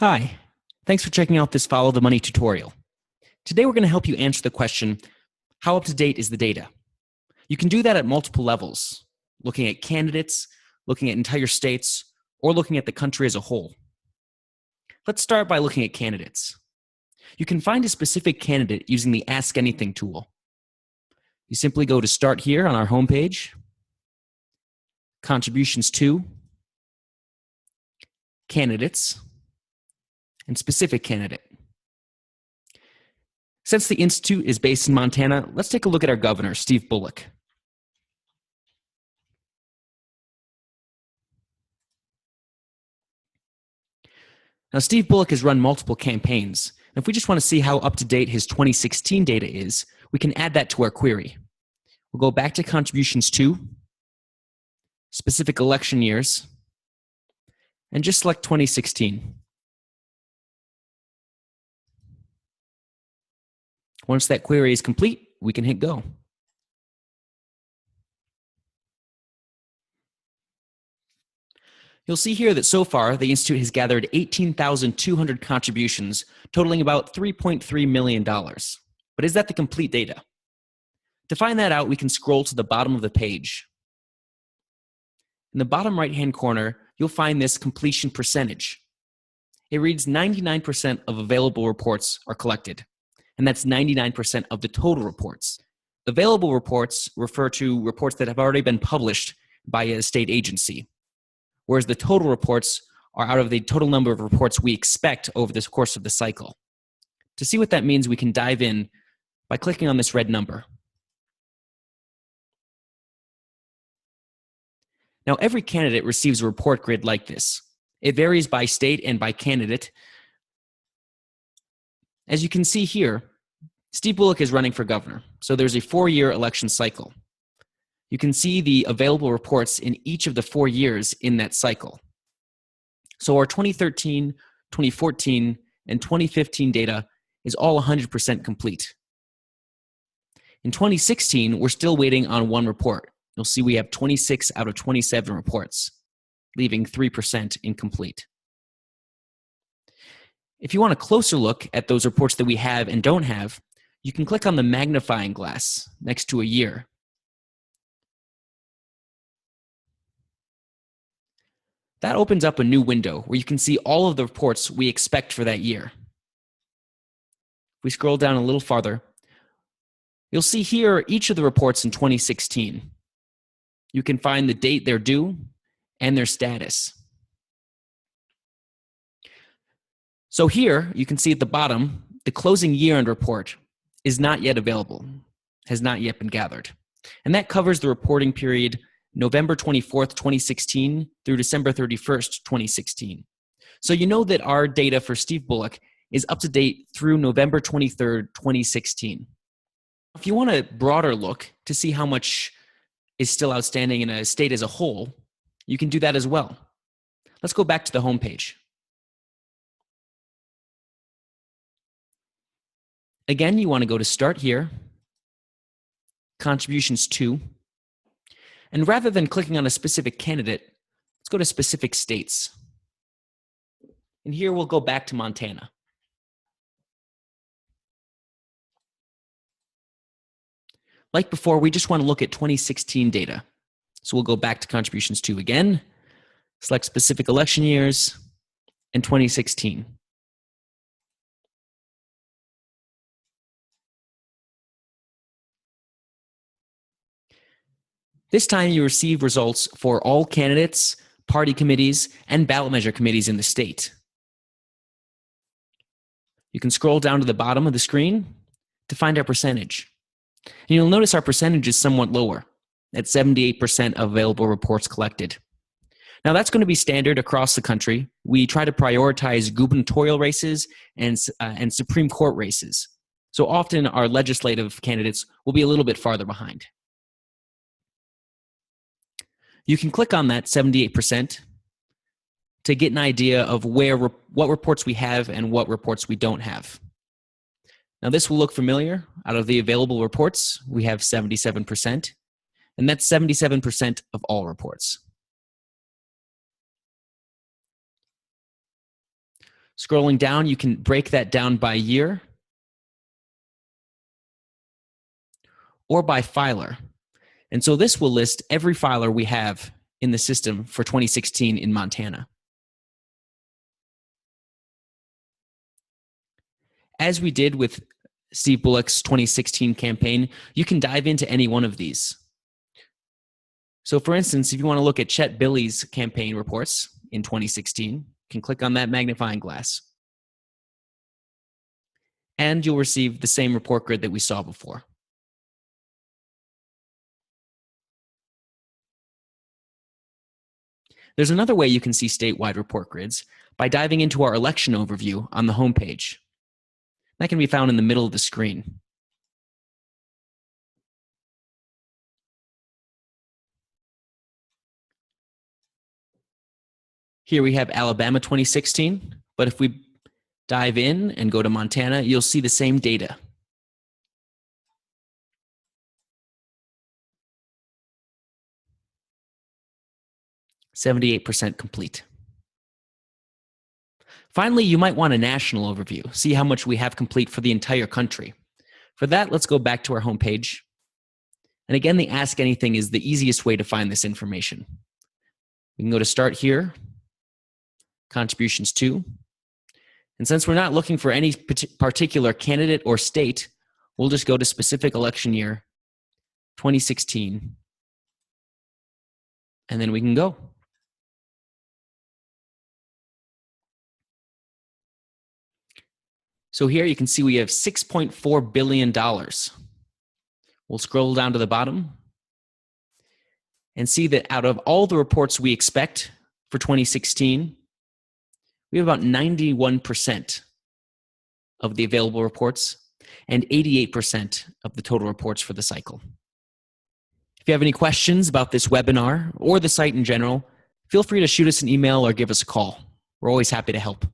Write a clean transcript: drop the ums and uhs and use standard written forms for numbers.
Hi, thanks for checking out this Follow the Money tutorial. Today we're going to help you answer the question, how up to date is the data? You can do that at multiple levels, looking at candidates, looking at entire states, or looking at the country as a whole. Let's start by looking at candidates. You can find a specific candidate using the Ask Anything tool. You simply go to Start Here on our homepage, Contributions to, Candidates, and Specific Candidate. Since the Institute is based in Montana, let's take a look at our governor, Steve Bullock. Now, Steve Bullock has run multiple campaigns. And if we just want to see how up-to-date his 2016 data is, we can add that to our query. We'll go back to Contributions to, Specific Election Years, and just select 2016. Once that query is complete, we can hit Go. You'll see here that so far, the Institute has gathered 18,200 contributions, totaling about $3.3 million. But is that the complete data? To find that out, we can scroll to the bottom of the page. In the bottom right-hand corner, you'll find this completion percentage. It reads 99% of available reports are collected, and that's 99% of the total reports. Available reports refer to reports that have already been published by a state agency, whereas the total reports are out of the total number of reports we expect over the course of the cycle. To see what that means, we can dive in by clicking on this red number. Now, every candidate receives a report grid like this. It varies by state and by candidate. As you can see here, Steve Bullock is running for governor, so there's a 4-year election cycle. You can see the available reports in each of the 4 years in that cycle. So our 2013, 2014, and 2015 data is all 100% complete. In 2016, we're still waiting on one report. You'll see we have 26 out of 27 reports, leaving 3% incomplete. If you want a closer look at those reports that we have and don't have, you can click on the magnifying glass next to a year. That opens up a new window where you can see all of the reports we expect for that year. If we scroll down a little farther, you'll see here each of the reports in 2016. You can find the date they're due and their status. So here, you can see at the bottom, the closing year-end report is not yet available, has not yet been gathered. And that covers the reporting period November 24th, 2016 through December 31st, 2016. So you know that our data for Steve Bullock is up to date through November 23rd, 2016. If you want a broader look to see how much is still outstanding in a state as a whole, you can do that as well. Let's go back to the home page. Again, you want to go to Start Here, Contributions to, and rather than clicking on a specific candidate, let's go to Specific States. And here we'll go back to Montana. Like before, we just want to look at 2016 data. So we'll go back to Contributions to again, select Specific Election Years, and 2016. This time you receive results for all candidates, party committees, and ballot measure committees in the state. You can scroll down to the bottom of the screen to find our percentage. And you'll notice our percentage is somewhat lower, at 78% of available reports collected. Now that's going to be standard across the country. We try to prioritize gubernatorial races and Supreme Court races. So often our legislative candidates will be a little bit farther behind. You can click on that 78% to get an idea of what reports we have and what reports we don't have. Now this will look familiar. Out of the available reports, we have 77%, and that's 77% of all reports. Scrolling down, you can break that down by year or by filer. And so this will list every filer we have in the system for 2016 in Montana. As we did with Steve Bullock's 2016 campaign, you can dive into any one of these. So for instance, if you want to look at Chet Billy's campaign reports in 2016, you can click on that magnifying glass. And you'll receive the same report grid that we saw before. There's another way you can see statewide report grids by diving into our election overview on the homepage. That can be found in the middle of the screen. Here we have Alabama 2016, but if we dive in and go to Montana, you'll see the same data. %78 complete. Finally, you might want a national overview, see how much we have complete for the entire country. For that, let's go back to our homepage. And again, the Ask Anything is the easiest way to find this information. We can go to Start Here, Contributions To. And since we're not looking for any particular candidate or state, we'll just go to specific election year, 2016. And then we can go. So here you can see we have $6.4 billion. We'll scroll down to the bottom and see that out of all the reports we expect for 2016, we have about 91% of the available reports and 88% of the total reports for the cycle. If you have any questions about this webinar or the site in general, feel free to shoot us an email or give us a call. We're always happy to help.